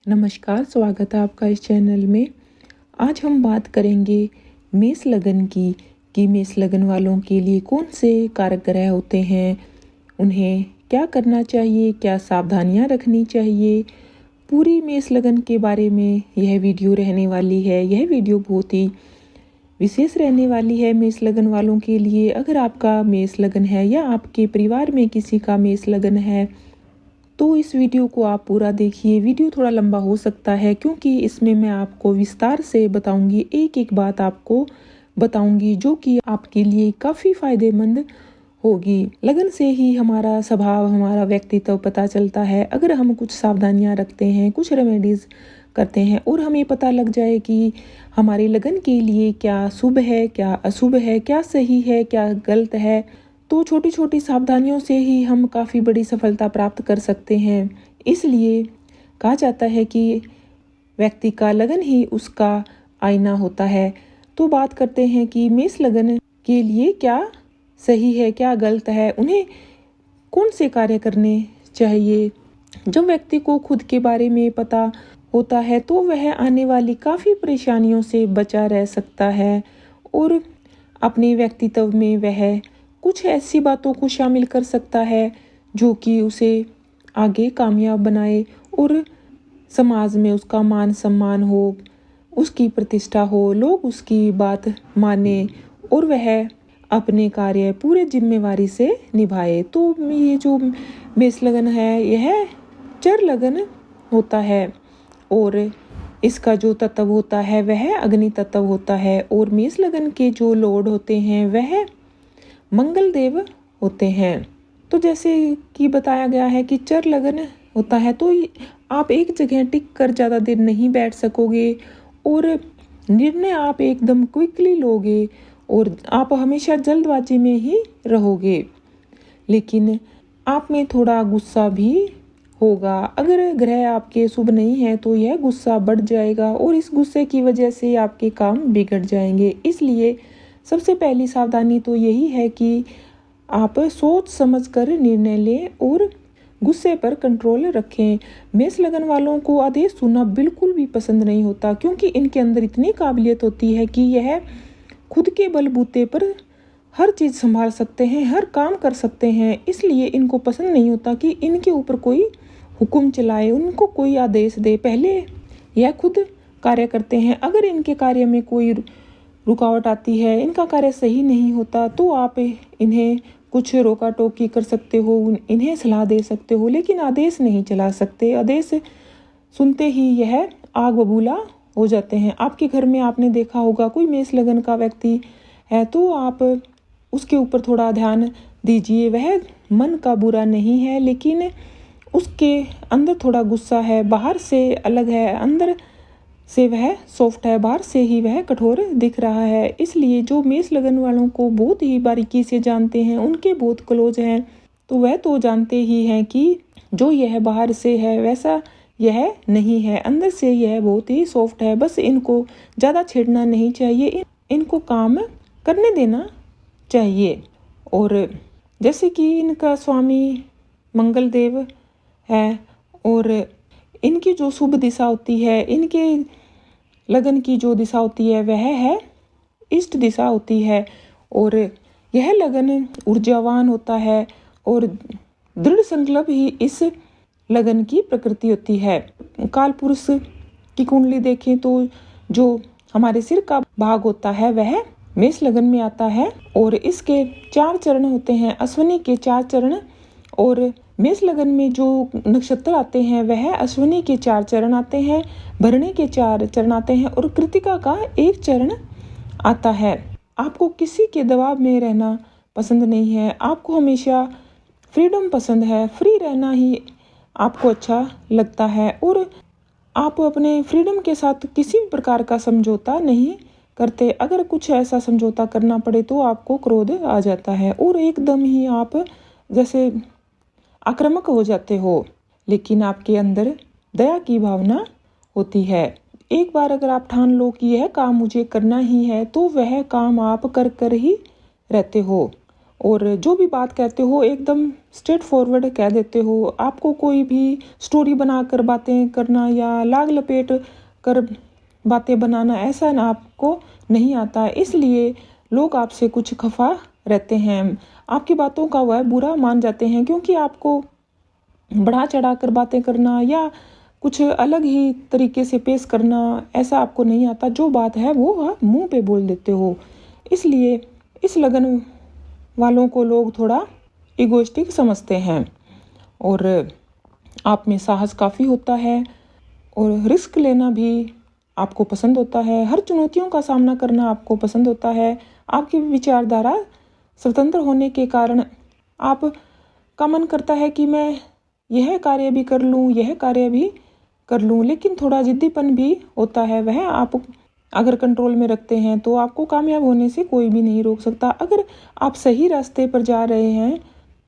नमस्कार, स्वागत है आपका इस चैनल में। आज हम बात करेंगे मेष लगन की कि मेष लगन वालों के लिए कौन से कारक ग्रह होते हैं, उन्हें क्या करना चाहिए, क्या सावधानियां रखनी चाहिए। पूरी मेष लगन के बारे में यह वीडियो रहने वाली है। यह वीडियो बहुत ही विशेष रहने वाली है मेष लगन वालों के लिए। अगर आपका मेष लगन है या आपके परिवार में किसी का मेष लगन है तो इस वीडियो को आप पूरा देखिए। वीडियो थोड़ा लंबा हो सकता है क्योंकि इसमें मैं आपको विस्तार से बताऊंगी, एक एक बात आपको बताऊंगी जो कि आपके लिए काफ़ी फायदेमंद होगी। लगन से ही हमारा स्वभाव, हमारा व्यक्तित्व पता चलता है। अगर हम कुछ सावधानियां रखते हैं, कुछ रेमेडीज करते हैं और हमें पता लग जाए कि हमारी लगन के लिए क्या शुभ है, क्या अशुभ है, क्या सही है, क्या गलत है, तो छोटी छोटी सावधानियों से ही हम काफ़ी बड़ी सफलता प्राप्त कर सकते हैं। इसलिए कहा जाता है कि व्यक्ति का लगन ही उसका आईना होता है। तो बात करते हैं कि मेष लगन के लिए क्या सही है, क्या गलत है, उन्हें कौन से कार्य करने चाहिए। जब व्यक्ति को खुद के बारे में पता होता है तो वह आने वाली काफ़ी परेशानियों से बचा रह सकता है और अपने व्यक्तित्व में वह कुछ ऐसी बातों को शामिल कर सकता है जो कि उसे आगे कामयाब बनाए और समाज में उसका मान सम्मान हो, उसकी प्रतिष्ठा हो, लोग उसकी बात माने और वह अपने कार्य पूरे जिम्मेवारी से निभाए। तो ये जो मेष लगन है यह चर लगन होता है और इसका जो तत्व होता है वह अग्नि तत्व होता है और मेष लगन के जो लॉर्ड होते हैं वह मंगल देव होते हैं। तो जैसे कि बताया गया है कि चर लगन होता है तो आप एक जगह टिक कर ज़्यादा देर नहीं बैठ सकोगे और निर्णय आप एकदम क्विकली लोगे और आप हमेशा जल्दबाजी में ही रहोगे। लेकिन आप में थोड़ा गुस्सा भी होगा। अगर ग्रह आपके शुभ नहीं है तो यह गुस्सा बढ़ जाएगा और इस गुस्से की वजह से आपके काम बिगड़ जाएंगे। इसलिए सबसे पहली सावधानी तो यही है कि आप सोच समझ कर निर्णय लें और गुस्से पर कंट्रोल रखें। मेष लगन वालों को आदेश सुनना बिल्कुल भी पसंद नहीं होता क्योंकि इनके अंदर इतनी काबिलियत होती है कि यह खुद के बलबूते पर हर चीज़ संभाल सकते हैं, हर काम कर सकते हैं। इसलिए इनको पसंद नहीं होता कि इनके ऊपर कोई हुक्म चलाए, उनको कोई आदेश दे। पहले यह खुद कार्य करते हैं। अगर इनके कार्य में कोई रुकावट आती है, इनका कार्य सही नहीं होता तो आप इन्हें कुछ रोका टोकी कर सकते हो, इन्हें सलाह दे सकते हो, लेकिन आदेश नहीं चला सकते। आदेश सुनते ही यह आग बबूला हो जाते हैं। आपके घर में आपने देखा होगा कोई मेष लगन का व्यक्ति है तो आप उसके ऊपर थोड़ा ध्यान दीजिए। वह मन का बुरा नहीं है लेकिन उसके अंदर थोड़ा गुस्सा है, बाहर से अलग है, अंदर से वह सॉफ्ट है, बाहर से ही वह कठोर दिख रहा है। इसलिए जो मेष लगन वालों को बहुत ही बारीकी से जानते हैं, उनके बहुत क्लोज हैं, तो वह तो जानते ही हैं कि जो यह बाहर से है वैसा यह नहीं है, अंदर से यह बहुत ही सॉफ्ट है। बस इनको ज़्यादा छेड़ना नहीं चाहिए, इनको काम करने देना चाहिए। और जैसे कि इनका स्वामी मंगल देव है और इनकी जो शुभ दिशा होती है, इनके लगन की जो दिशा होती है वह है इष्ट दिशा होती है और यह लगन ऊर्जावान होता है और दृढ़ संकल्प ही इस लगन की प्रकृति होती है। काल पुरुष की कुंडली देखें तो जो हमारे सिर का भाग होता है वह मेष लगन में आता है और इसके 4 चरण होते हैं, अश्विनी के 4 चरण। और मेष लगन में जो नक्षत्र आते हैं वह अश्विनी के 4 चरण आते हैं, भरणी के 4 चरण आते हैं और कृतिका का 1 चरण आता है। आपको किसी के दबाव में रहना पसंद नहीं है, आपको हमेशा फ्रीडम पसंद है, फ्री रहना ही आपको अच्छा लगता है और आप अपने फ्रीडम के साथ किसी भी प्रकार का समझौता नहीं करते। अगर कुछ ऐसा समझौता करना पड़े तो आपको क्रोध आ जाता है और एकदम ही आप जैसे आक्रामक हो जाते हो, लेकिन आपके अंदर दया की भावना होती है। एक बार अगर आप ठान लो कि यह काम मुझे करना ही है तो वह काम आप कर कर ही रहते हो और जो भी बात कहते हो एकदम स्ट्रेट फॉरवर्ड कह देते हो। आपको कोई भी स्टोरी बनाकर बातें करना या लाग लपेट कर बातें बनाना ऐसा ना आपको नहीं आता, इसलिए लोग आपसे कुछ खफा रहते हैं। आपकी बातों का वह बुरा मान जाते हैं क्योंकि आपको बढ़ा चढ़ा कर बातें करना या कुछ अलग ही तरीके से पेश करना ऐसा आपको नहीं आता। जो बात है वो आप मुंह पे बोल देते हो। इसलिए इस लगन वालों को लोग थोड़ा इगोइस्टिक समझते हैं और आप में साहस काफ़ी होता है और रिस्क लेना भी आपको पसंद होता है। हर चुनौतियों का सामना करना आपको पसंद होता है। आपकी विचारधारा स्वतंत्र होने के कारण आप का मन करता है कि मैं यह कार्य भी कर लूँ, यह कार्य भी कर लूँ, लेकिन थोड़ा जिद्दीपन भी होता है। वह आप अगर कंट्रोल में रखते हैं तो आपको कामयाब होने से कोई भी नहीं रोक सकता। अगर आप सही रास्ते पर जा रहे हैं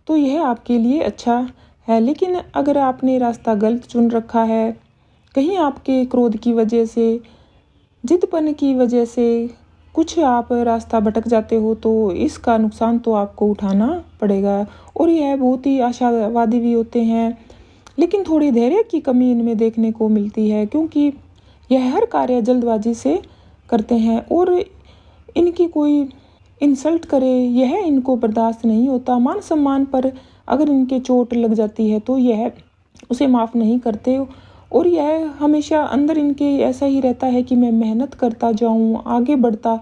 तो यह आपके लिए अच्छा है, लेकिन अगर आपने रास्ता गलत चुन रखा है, कहीं आपके क्रोध की वजह से, जिद्दपन की वजह से कुछ आप रास्ता भटक जाते हो तो इसका नुकसान तो आपको उठाना पड़ेगा। और यह बहुत ही आशावादी भी होते हैं, लेकिन थोड़ी धैर्य की कमी इनमें देखने को मिलती है क्योंकि यह हर कार्य जल्दबाजी से करते हैं और इनकी कोई इंसल्ट करे यह इनको बर्दाश्त नहीं होता। मान सम्मान पर अगर इनके चोट लग जाती है तो यह उसे माफ़ नहीं करते और यह हमेशा अंदर इनके ऐसा ही रहता है कि मैं मेहनत करता जाऊं, आगे बढ़ता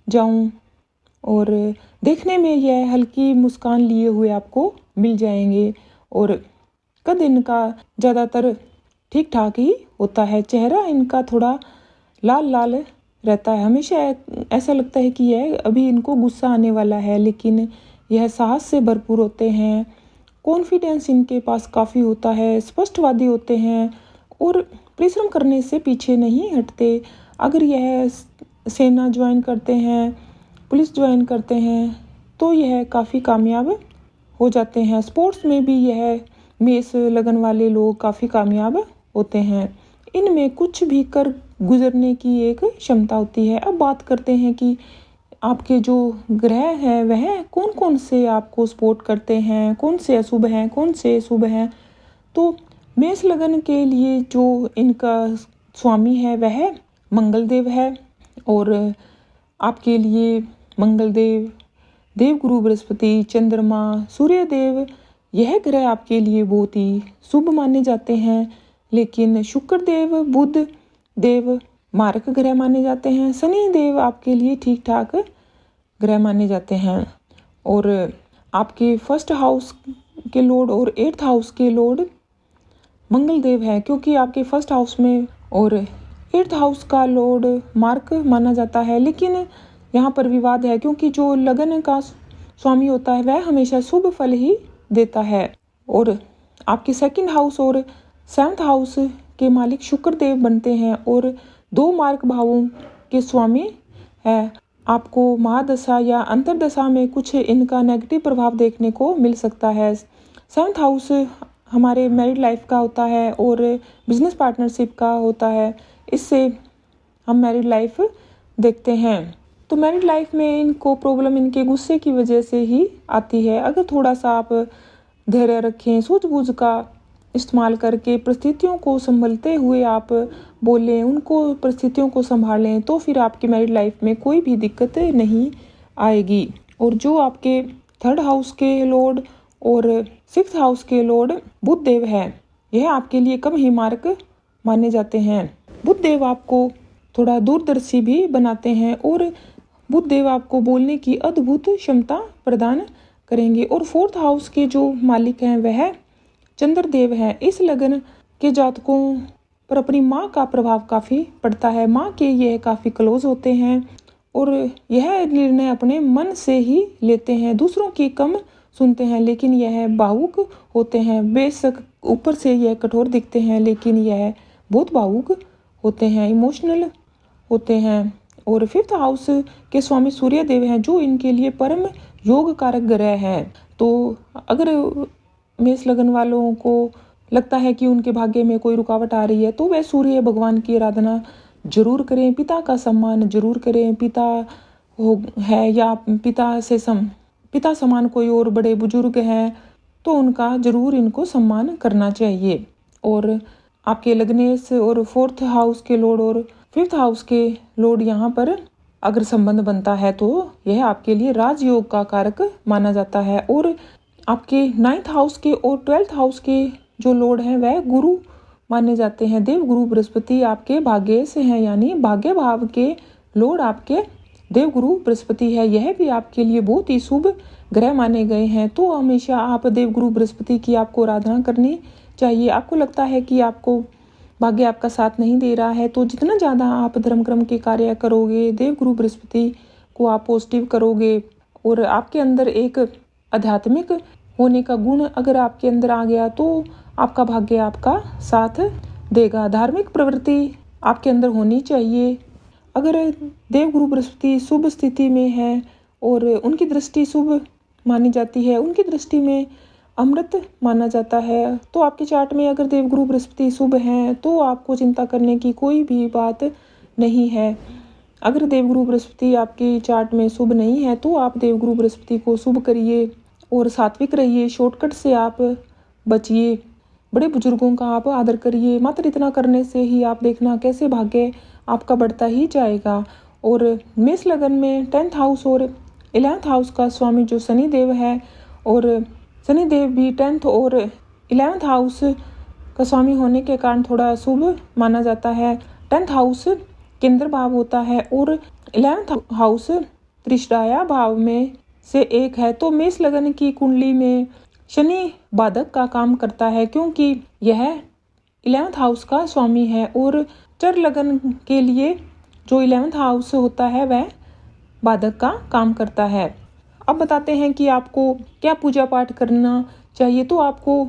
जाऊं। और देखने में यह हल्की मुस्कान लिए हुए आपको मिल जाएंगे और कद इनका ज़्यादातर ठीक ठाक ही होता है। चेहरा इनका थोड़ा लाल लाल रहता है। हमेशा ऐसा लगता है कि यह अभी इनको गुस्सा आने वाला है, लेकिन यह साहस से भरपूर होते हैं। कॉन्फिडेंस इनके पास काफ़ी होता है, स्पष्टवादी होते हैं और परिश्रम करने से पीछे नहीं हटते। अगर यह सेना ज्वाइन करते हैं, पुलिस ज्वाइन करते हैं तो यह काफ़ी कामयाब हो जाते हैं। स्पोर्ट्स में भी यह मेष लगन वाले लोग काफ़ी कामयाब होते हैं। इनमें कुछ भी कर गुजरने की एक क्षमता होती है। अब बात करते हैं कि आपके जो ग्रह हैं वह कौन कौन से आपको सपोर्ट करते हैं, कौन से अशुभ हैं, कौन से शुभ हैं। तो मेष लगन के लिए जो इनका स्वामी है वह मंगल देव है और आपके लिए मंगल देव, देवगुरु बृहस्पति, चंद्रमा, सूर्य देव यह ग्रह आपके लिए बहुत ही शुभ माने जाते हैं। लेकिन शुक्र देव, बुध देव मारक ग्रह माने जाते हैं। शनि देव आपके लिए ठीक ठाक ग्रह माने जाते हैं और आपके फर्स्ट हाउस के लॉर्ड और 8th हाउस के लॉर्ड मंगल देव है, क्योंकि आपके फर्स्ट हाउस में और 8th हाउस का लॉर्ड मार्क माना जाता है। लेकिन यहाँ पर विवाद है क्योंकि जो लगन का स्वामी होता है वह हमेशा शुभ फल ही देता है और आपके 2nd हाउस और 7th हाउस के मालिक शुक्र देव बनते हैं और 2 मार्क भावों के स्वामी है। आपको महादशा या अंतरदशा में कुछ इनका नेगेटिव प्रभाव देखने को मिल सकता है। 7th हाउस हमारे मैरिड लाइफ का होता है और बिजनेस पार्टनरशिप का होता है। इससे हम मैरिड लाइफ देखते हैं। तो मैरिड लाइफ में इनको प्रॉब्लम इनके गुस्से की वजह से ही आती है। अगर थोड़ा सा आप धैर्य रखें, सूझबूझ का इस्तेमाल करके परिस्थितियों को संभलते हुए आप बोलें, उनको परिस्थितियों को संभालें, तो फिर आपकी मैरिड लाइफ में कोई भी दिक्कत नहीं आएगी। और जो आपके 3rd हाउस के लॉर्ड और 6th हाउस के लॉर्ड बुध देव है, यह आपके लिए कम ही मार्क माने जाते हैं। बुध देव आपको थोड़ा दूरदर्शी भी बनाते हैं और बुध देव आपको बोलने की अद्भुत क्षमता प्रदान करेंगे। और 4th हाउस के जो मालिक हैं वह चंद्रदेव हैं। इस लगन के जातकों पर अपनी माँ का प्रभाव काफ़ी पड़ता है। माँ के यह काफ़ी क्लोज होते हैं और यह निर्णय अपने मन से ही लेते हैं, दूसरों की कम सुनते हैं, लेकिन यह भावुक होते हैं। बेशक ऊपर से यह कठोर दिखते हैं लेकिन यह बहुत भावुक होते हैं, इमोशनल होते हैं। और 5th हाउस के स्वामी सूर्य देव हैं जो इनके लिए परम योग कारक ग्रह है। तो अगर मेष लगन वालों को लगता है कि उनके भाग्य में कोई रुकावट आ रही है तो वह सूर्य भगवान की आराधना जरूर करें, पिता का सम्मान जरूर करें। पिता हो है या पिता से पिता समान कोई और बड़े बुजुर्ग हैं तो उनका ज़रूर इनको सम्मान करना चाहिए। और आपके लग्नेश और 4th हाउस के लॉर्ड और 5th हाउस के लॉर्ड यहाँ पर अगर संबंध बनता है तो यह आपके लिए राजयोग का कारक माना जाता है। और आपके 9th हाउस के और 12th हाउस के जो लॉर्ड हैं वह गुरु माने जाते हैं। देव गुरु बृहस्पति आपके भाग्य से हैं, यानी भाग्य भाव के लॉर्ड आपके देव गुरु बृहस्पति है। यह भी आपके लिए बहुत ही शुभ ग्रह माने गए हैं। तो हमेशा आप देव गुरु बृहस्पति की आपको आराधना करनी चाहिए। आपको लगता है कि आपको भाग्य आपका साथ नहीं दे रहा है तो जितना ज़्यादा आप धर्म कर्म के कार्य करोगे, देव गुरु बृहस्पति को आप पॉजिटिव करोगे और आपके अंदर एक आध्यात्मिक होने का गुण अगर आपके अंदर आ गया तो आपका भाग्य आपका साथ देगा। धार्मिक प्रवृत्ति आपके अंदर होनी चाहिए। अगर देव गुरु बृहस्पति शुभ स्थिति में है और उनकी दृष्टि शुभ मानी जाती है, उनकी दृष्टि में अमृत माना जाता है, तो आपके चार्ट में अगर देवगुरु बृहस्पति शुभ हैं तो आपको चिंता करने की कोई भी बात नहीं है। अगर देवगुरु बृहस्पति आपके चार्ट में शुभ नहीं है तो आप देवगुरु बृहस्पति को शुभ करिए और सात्विक रहिए, शॉर्टकट से आप बचिए, बड़े बुजुर्गों का आप आदर करिए। मात्र इतना करने से ही आप देखना कैसे भाग्य आपका बढ़ता ही जाएगा। और मेष लगन में 10th हाउस और 11th हाउस का स्वामी जो शनिदेव है और शनिदेव भी 10th और 11th हाउस का स्वामी होने के कारण थोड़ा शुभ माना जाता है। 10th हाउस केंद्र भाव होता है और 11th हाउस त्रिशदाया भाव में से एक है। तो मेष लगन की कुंडली में शनि बाधक का काम करता है क्योंकि यह 11th हाउस का स्वामी है और चर लगन के लिए जो 11th हाउस होता है वह बाधक का काम करता है। अब बताते हैं कि आपको क्या पूजा पाठ करना चाहिए। तो आपको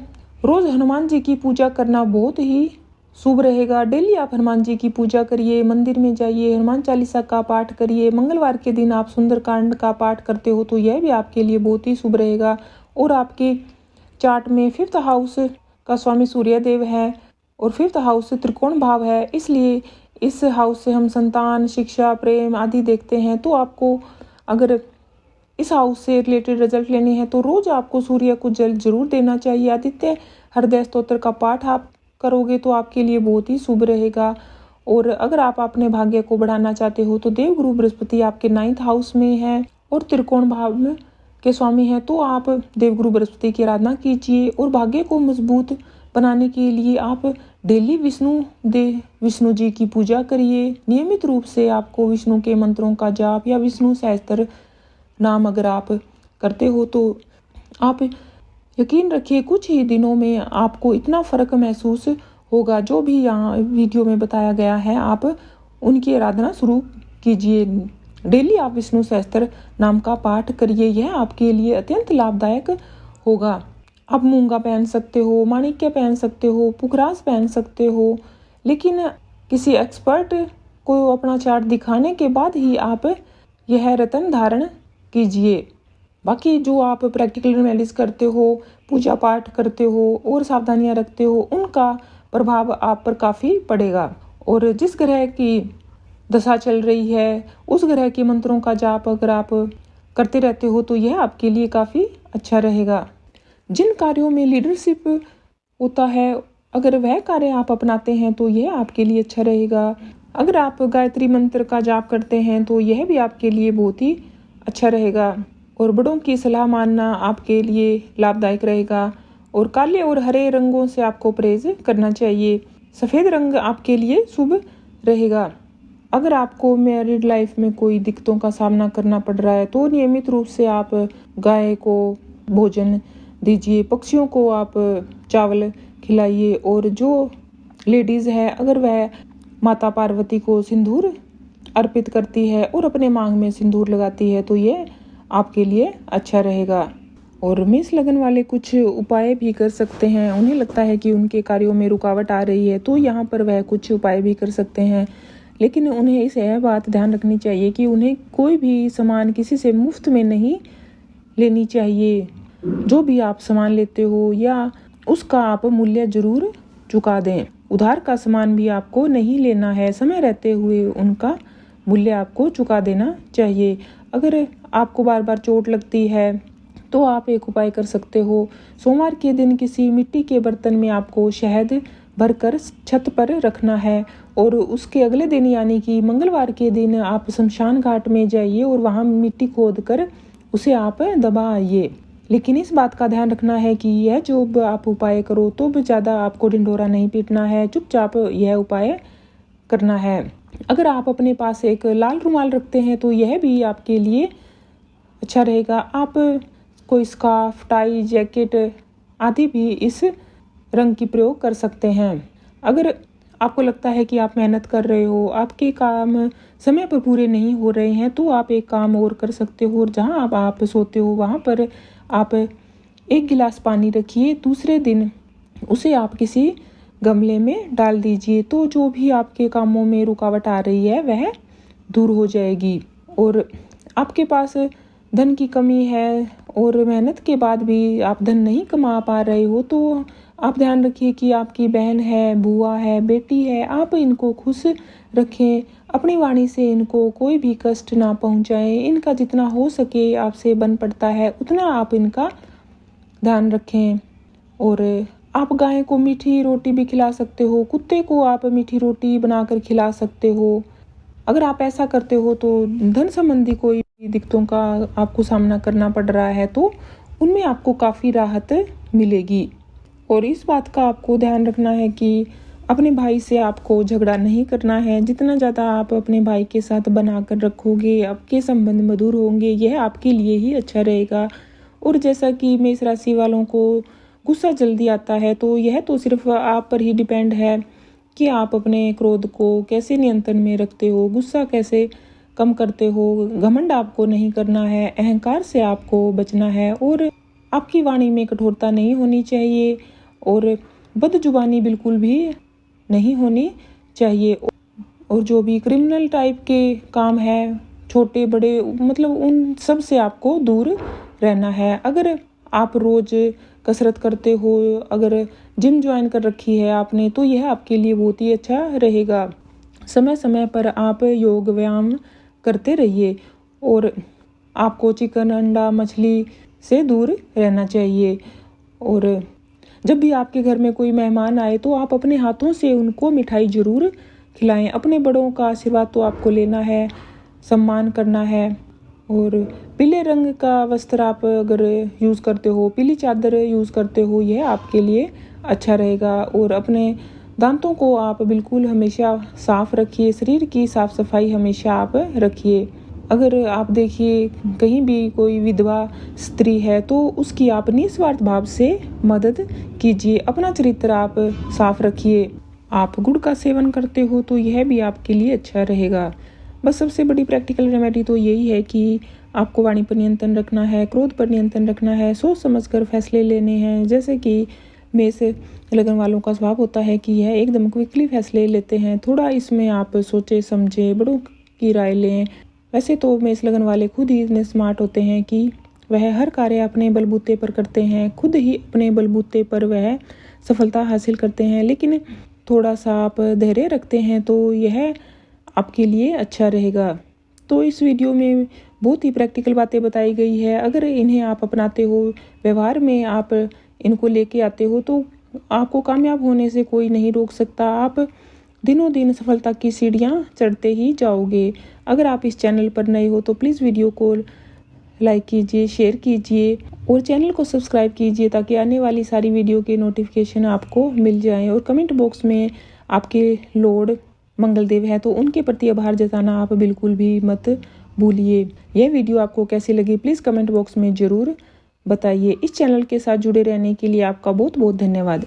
रोज़ हनुमान जी की पूजा करना बहुत ही शुभ रहेगा। डेली आप हनुमान जी की पूजा करिए, मंदिर में जाइए, हनुमान चालीसा का पाठ करिए। मंगलवार के दिन आप सुंदरकांड का पाठ करते हो तो यह भी आपके लिए बहुत ही शुभ रहेगा। और आपके चार्ट में 5th हाउस का स्वामी सूर्यदेव है और 5th हाउस त्रिकोण भाव है, इसलिए इस हाउस से हम संतान, शिक्षा, प्रेम आदि देखते हैं। तो आपको अगर इस हाउस से रिलेटेड रिजल्ट लेने हैं तो रोज़ आपको सूर्य को जल जरूर देना चाहिए। आदित्य हृदय स्तोत्र का पाठ आप करोगे तो आपके लिए बहुत ही शुभ रहेगा। और अगर आप अपने भाग्य को बढ़ाना चाहते हो तो देव गुरु बृहस्पति आपके 9th हाउस में है और त्रिकोण भाव में के स्वामी हैं, तो आप देव गुरु बृहस्पति की आराधना कीजिए। और भाग्य को मजबूत बनाने के लिए आप डेली विष्णु जी की पूजा करिए। नियमित रूप से आपको विष्णु के मंत्रों का जाप या विष्णु सहस्त्र नाम अगर आप करते हो तो आप यकीन रखिए कुछ ही दिनों में आपको इतना फ़र्क महसूस होगा। जो भी यहाँ वीडियो में बताया गया है आप उनकी आराधना शुरू कीजिए। डेली आप विष्णु सहस्त्र नाम का पाठ करिए, यह आपके लिए अत्यंत लाभदायक होगा। आप मूंगा पहन सकते हो, माणिक्य पहन सकते हो, पुखराज पहन सकते हो, लेकिन किसी एक्सपर्ट को अपना चार्ट दिखाने के बाद ही आप यह रत्न धारण कीजिए। बाकी जो आप प्रैक्टिकल रेमेडीज करते हो, पूजा पाठ करते हो और सावधानियां रखते हो, उनका प्रभाव आप पर काफ़ी पड़ेगा। और जिस ग्रह की दशा चल रही है उस ग्रह के मंत्रों का जाप अगर आप करते रहते हो तो यह आपके लिए काफ़ी अच्छा रहेगा। जिन कार्यों में लीडरशिप होता है अगर वह कार्य आप अपनाते हैं तो यह आपके लिए अच्छा रहेगा। अगर आप गायत्री मंत्र का जाप करते हैं तो यह भी आपके लिए बहुत ही अच्छा रहेगा। और बड़ों की सलाह मानना आपके लिए लाभदायक रहेगा। और काले और हरे रंगों से आपको परहेज करना चाहिए। सफ़ेद रंग आपके लिए शुभ रहेगा। अगर आपको मैरिड लाइफ में कोई दिक्कतों का सामना करना पड़ रहा है तो नियमित रूप से आप गाय को भोजन दीजिए, पक्षियों को आप चावल खिलाइए। और जो लेडीज़ है अगर वह माता पार्वती को सिंदूर अर्पित करती है और अपने मांग में सिंदूर लगाती है तो ये आपके लिए अच्छा रहेगा। और मेष लगन वाले कुछ उपाय भी कर सकते हैं। उन्हें लगता है कि उनके कार्यों में रुकावट आ रही है तो यहाँ पर वह कुछ उपाय भी कर सकते हैं, लेकिन उन्हें इस यह बात ध्यान रखनी चाहिए कि उन्हें कोई भी सामान किसी से मुफ्त में नहीं लेनी चाहिए। जो भी आप सामान लेते हो या उसका आप मूल्य जरूर चुका दें। उधार का सामान भी आपको नहीं लेना है, समय रहते हुए उनका मूल्य आपको चुका देना चाहिए। अगर आपको बार बार चोट लगती है तो आप एक उपाय कर सकते हो। सोमवार के दिन किसी मिट्टी के बर्तन में आपको शहद भरकर छत पर रखना है और उसके अगले दिन यानी कि मंगलवार के दिन आप शमशान घाट में जाइए और वहाँ मिट्टी खोद कर उसे आप दबा आइए। लेकिन इस बात का ध्यान रखना है कि यह जो आप उपाय करो तो ज़्यादा आपको ढिंढोरा नहीं पीटना है, चुपचाप यह उपाय करना है। अगर आप अपने पास एक लाल रुमाल रखते हैं तो यह भी आपके लिए अच्छा रहेगा। आप कोई स्कार्फ, टाई, जैकेट आदि भी इस रंग की प्रयोग कर सकते हैं। अगर आपको लगता है कि आप मेहनत कर रहे हो, आपके काम समय पर पूरे नहीं हो रहे हैं, तो आप एक काम और कर सकते हो और जहां आप सोते हो वहां पर आप एक गिलास पानी रखिए। दूसरे दिन उसे आप किसी गमले में डाल दीजिए, तो जो भी आपके कामों में रुकावट आ रही है वह दूर हो जाएगी। और आपके पास धन की कमी है और मेहनत के बाद भी आप धन नहीं कमा पा रहे हो, तो आप ध्यान रखिए कि आपकी बहन है, बुआ है, बेटी है, आप इनको खुश रखें। अपनी वाणी से इनको कोई भी कष्ट ना पहुंचाएं। इनका जितना हो सके आपसे बन पड़ता है उतना आप इनका ध्यान रखें। और आप गाय को मीठी रोटी भी खिला सकते हो, कुत्ते को आप मीठी रोटी बनाकर खिला सकते हो। अगर आप ऐसा करते हो तो धन संबंधी कोई दिक्कतों का आपको सामना करना पड़ रहा है तो उनमें आपको काफ़ी राहत मिलेगी। और इस बात का आपको ध्यान रखना है कि अपने भाई से आपको झगड़ा नहीं करना है। जितना ज़्यादा आप अपने भाई के साथ बनाकर रखोगे, आपके संबंध मधुर होंगे, यह आपके लिए ही अच्छा रहेगा। और जैसा कि मेष राशि वालों को गुस्सा जल्दी आता है, तो यह तो सिर्फ आप पर ही डिपेंड है कि आप अपने क्रोध को कैसे नियंत्रण में रखते हो, गुस्सा कैसे कम करते हो। घमंड आपको नहीं करना है, अहंकार से आपको बचना है और आपकी वाणी में कठोरता नहीं होनी चाहिए और बदजुबानी बिल्कुल भी नहीं होनी चाहिए। और जो भी क्रिमिनल टाइप के काम है, छोटे बड़े, मतलब उन सब से आपको दूर रहना है। अगर आप रोज़ कसरत करते हो, अगर जिम ज्वाइन कर रखी है आपने, तो यह आपके लिए बहुत ही अच्छा रहेगा। समय समय पर आप योग व्यायाम करते रहिए और आपको चिकन, अंडा, मछली से दूर रहना चाहिए। और जब भी आपके घर में कोई मेहमान आए तो आप अपने हाथों से उनको मिठाई ज़रूर खिलाएं। अपने बड़ों का आशीर्वाद तो आपको लेना है, सम्मान करना है। और पीले रंग का वस्त्र आप अगर यूज़ करते हो, पीली चादर यूज़ करते हो, यह आपके लिए अच्छा रहेगा। और अपने दांतों को आप बिल्कुल हमेशा साफ़ रखिए, शरीर की साफ़ सफाई हमेशा आप रखिए। अगर आप देखिए कहीं भी कोई विधवा स्त्री है तो उसकी आप निस्वार्थ भाव से मदद कीजिए। अपना चरित्र आप साफ रखिए। आप गुड़ का सेवन करते हो तो यह भी आपके लिए अच्छा रहेगा। बस सबसे बड़ी प्रैक्टिकल रेमेडी तो यही है कि आपको वाणी पर नियंत्रण रखना है, क्रोध पर नियंत्रण रखना है, सोच समझकर फैसले लेने हैं। जैसे कि मेष लगन वालों का स्वभाव होता है कि यह एकदम क्विकली फैसले लेते हैं, थोड़ा इसमें आप सोचे समझे, बड़ों की राय लें। वैसे तो मेष लगन वाले खुद ही इतने स्मार्ट होते हैं कि वह हर कार्य अपने बलबूते पर करते हैं, खुद ही अपने बलबूते पर वह सफलता हासिल करते हैं। लेकिन थोड़ा सा आप धैर्य रखते हैं तो यह आपके लिए अच्छा रहेगा। तो इस वीडियो में बहुत ही प्रैक्टिकल बातें बताई गई है। अगर इन्हें आप अपनाते हो, व्यवहार में आप इनको लेके आते हो, तो आपको कामयाब होने से कोई नहीं रोक सकता। आप दिनों दिन सफलता की सीढ़ियाँ चढ़ते ही जाओगे। अगर आप इस चैनल पर नए हो तो प्लीज़ वीडियो को लाइक कीजिए, शेयर कीजिए और चैनल को सब्सक्राइब कीजिए ताकि आने वाली सारी वीडियो के नोटिफिकेशन आपको मिल जाएं। और कमेंट बॉक्स में आपके लॉर्ड मंगलदेव है तो उनके प्रति आभार जताना आप बिल्कुल भी मत भूलिए। यह वीडियो आपको कैसी लगी प्लीज़ कमेंट बॉक्स में ज़रूर बताइए। इस चैनल के साथ जुड़े रहने के लिए आपका बहुत बहुत धन्यवाद।